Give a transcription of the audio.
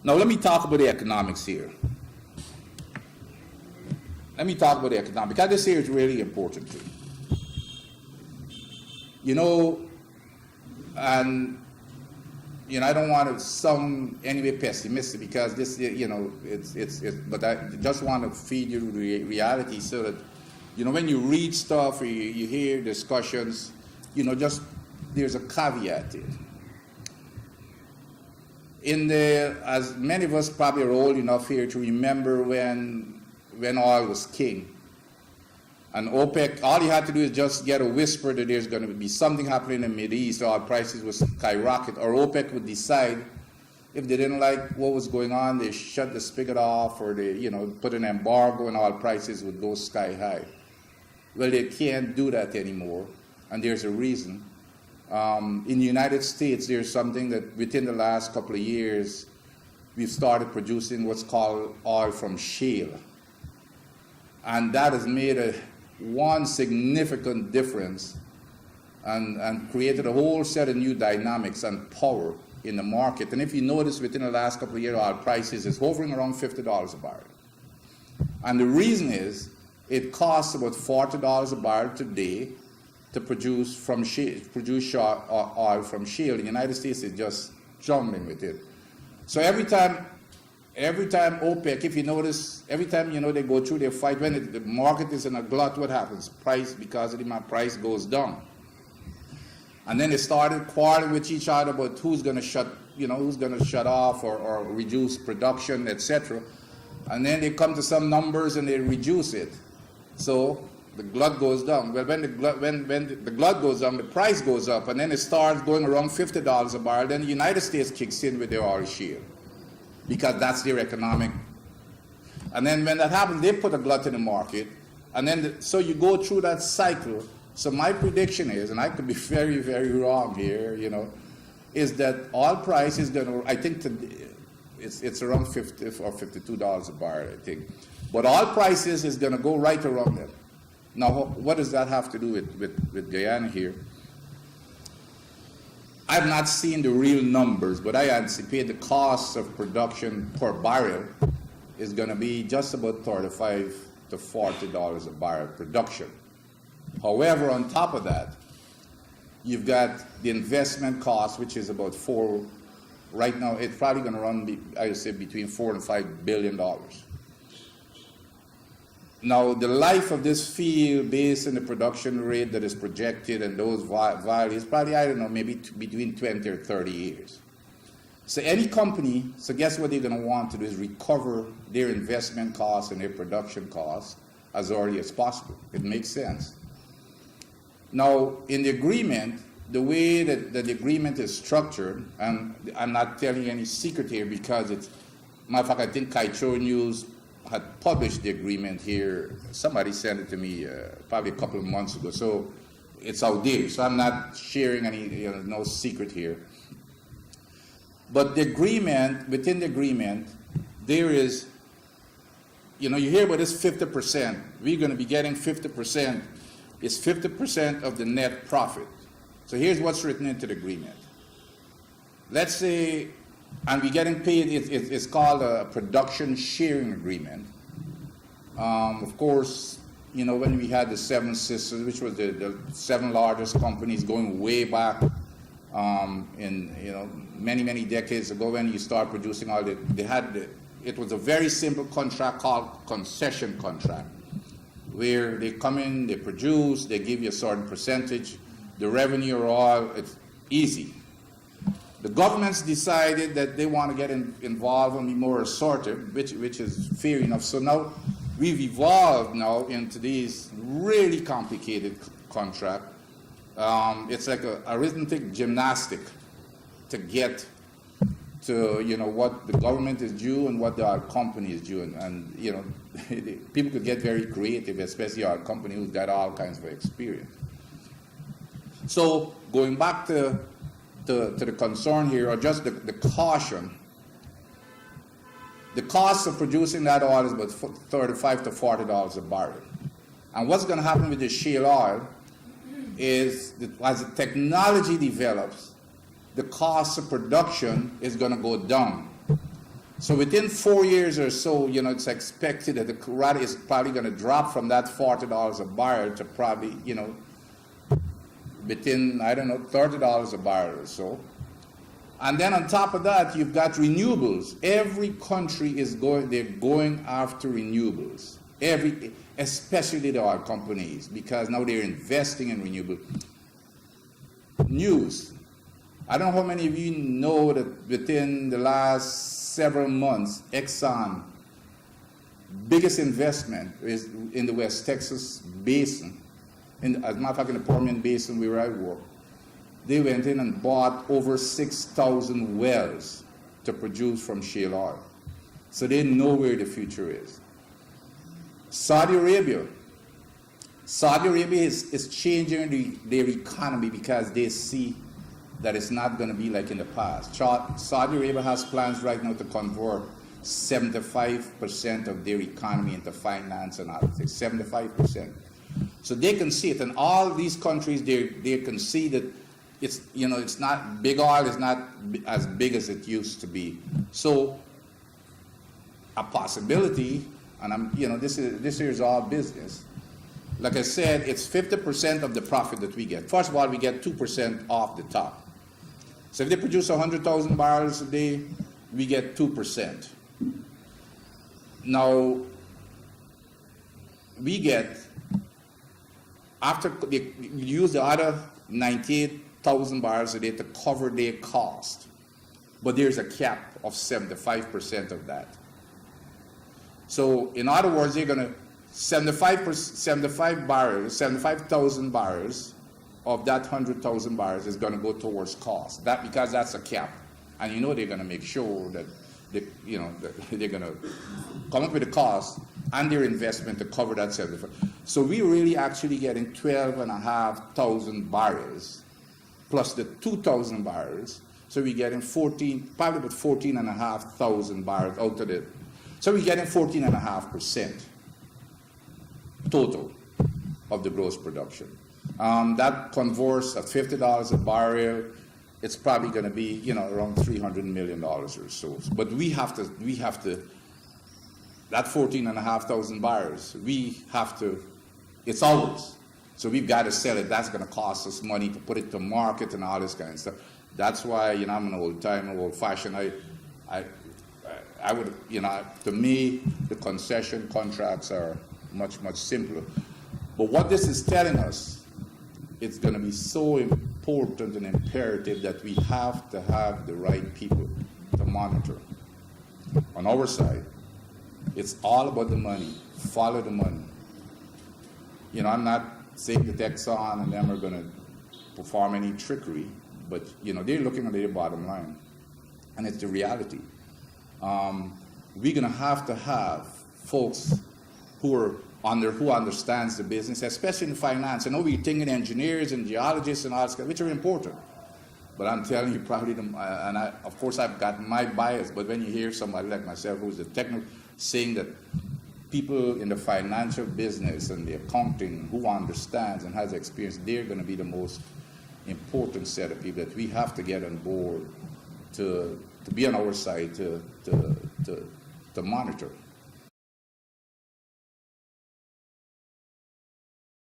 Now let me talk about the economics here. Let me talk about the economics, because this here is really important too. You know, and you know, I don't want to sound anyway pessimistic, because this, you know, but I just want to feed you the reality, so that, you know, when you read stuff or you hear discussions, you know, just there's a caveat here. As many of us probably are old enough here to remember when oil was king, and OPEC, all you had to do is just get a whisper that there's going to be something happening in the Middle East, oil prices would skyrocket, or OPEC would decide, if they didn't like what was going on, they shut the spigot off, or they, you know, put an embargo, and oil prices would go sky high. Well, they can't do that anymore, and there's a reason. In the United States, there's something that within the last couple of years, we've started producing what's called oil from shale. And that has made one significant difference, and created a whole set of new dynamics and power in the market. And if you notice, within the last couple of years, oil prices is hovering around $50 a barrel. And the reason is, it costs about $40 a barrel today to produce from shale, oil from shale. The United States is just jumbling with it. So every time OPEC, if you notice, every time, you know, they go through their fight, when the market is in a glut, what happens? Price, because of the demand, price goes down. And then they started quarreling with each other about who's going to shut off or reduce production, etc. And then they come to some numbers and they reduce it. So the glut goes down. Well, when the glut goes down, the price goes up, and then it starts going around $50 a barrel. Then the United States kicks in with their oil shale, because that's their economic. And then when that happens, they put a glut in the market, and then so you go through that cycle. So my prediction is, and I could be very, very wrong here, you know, is that oil price is going to, I think it's around $50 or $52 a barrel, I think. But oil prices is going to go right around that. Now, what does that have to do with Guyana here? I've not seen the real numbers, but I anticipate the cost of production per barrel is going to be just about $35 to $40 a barrel production. However, on top of that, you've got the investment cost, which is about right now, it's probably going to run, I would say, between $4 and $5 billion. Now, the life of this field, based on the production rate that is projected and those values, probably, I don't know, maybe between 20 or 30 years. So any company, so guess what they're going to want to do is recover their investment costs and their production costs as early as possible. It makes sense. Now, in the agreement, the way that the agreement is structured, and I'm not telling you any secret here, because it's, matter of fact, I think Kaito News had published the agreement here. Somebody sent it to me probably a couple of months ago, so it's out there. So I'm not sharing any, you know, no secret here. But the agreement, within the agreement, there is, you know, you hear about this 50%. We're going to be getting 50%. It's 50% of the net profit. So here's what's written into the agreement. Let's say, and we're getting paid, it's called a production sharing agreement. Of course, you know, when we had the Seven Sisters, which was the 7 largest companies going way back in, you know, many, many decades ago, when you start producing all the, it was a very simple contract called concession contract, where they come in, they produce, they give you a certain percentage, the revenue or all, it's easy. The governments decided that they want to get involved and be more assertive, which is fair enough. So now we've evolved now into these really complicated contract. It's like a arithmetic gymnastic to get to, you know, what the government is due and what our company is due. And you know, people could get very creative, especially our company who's got all kinds of experience. So going back to the concern here, or just the caution, the cost of producing that oil is about $35 to $40 a barrel. And what's going to happen with the shale oil is that as the technology develops, the cost of production is going to go down. So within 4 years or so, you know, it's expected that the rate is probably going to drop from that $40 a barrel to probably, you know, within, I don't know, $30 a barrel or so. And then on top of that, you've got renewables. Every country is they're going after renewables. Especially the oil companies, because now they're investing in renewable. News. I don't know how many of you know that within the last several months, Exxon, biggest investment is in the West Texas Basin. As a matter of fact, in the Permian Basin where I work, they went in and bought over 6,000 wells to produce from shale oil. So they know where the future is. Saudi Arabia is changing their economy because they see that it's not going to be like in the past. Saudi Arabia has plans right now to convert 75% of their economy into finance and other things, 75%. So they can see it, and all these countries, they can see that it's, you know, it's not, big oil is not as big as it used to be. So a possibility, and this is all business. Like I said, it's 50% of the profit that we get. First of all, we get 2% off the top. So if they produce 100,000 barrels a day, we get 2%. Now, we get, after they use the other 98,000 barrels a day to cover their cost, but there's a cap of 75% of that. So in other words, they're going to 75,000 barrels of that 100,000 barrels is going to go towards cost. Because that's a cap, and you know they're going to make sure that they're going to come up with the cost and their investment to cover that 75. So we're really actually getting 12,500 barrels plus the 2,000 barrels. So we're getting probably about 14,500 barrels out of it. So we're getting 14.5% total of the gross production. That converts at $50 a barrel. It's probably going to be, around $300 million or so. But we have to. That 14,500 barrels, it's ours. So we've got to sell it. That's going to cost us money to put it to market and all this kind of stuff. That's why, I'm an old-timer, old-fashioned. I would, to me, the concession contracts are much, much simpler. But what this is telling us, it's going to be so important and imperative that we have to have the right people to monitor. On our side, it's all about the money. Follow the money. I'm not saying that Exxon and them are going to perform any trickery, but, they're looking at their bottom line. And it's the reality. We're going to have folks who understands the business, especially in finance. I know we're thinking engineers and geologists and all that, which are important. But I'm telling you, probably, of course, I've got my bias, but when you hear somebody like myself who's a technical, saying that people in the financial business and the accounting who understands and has experience, they're going to be the most important set of people that we have to get on board to be on our side to monitor.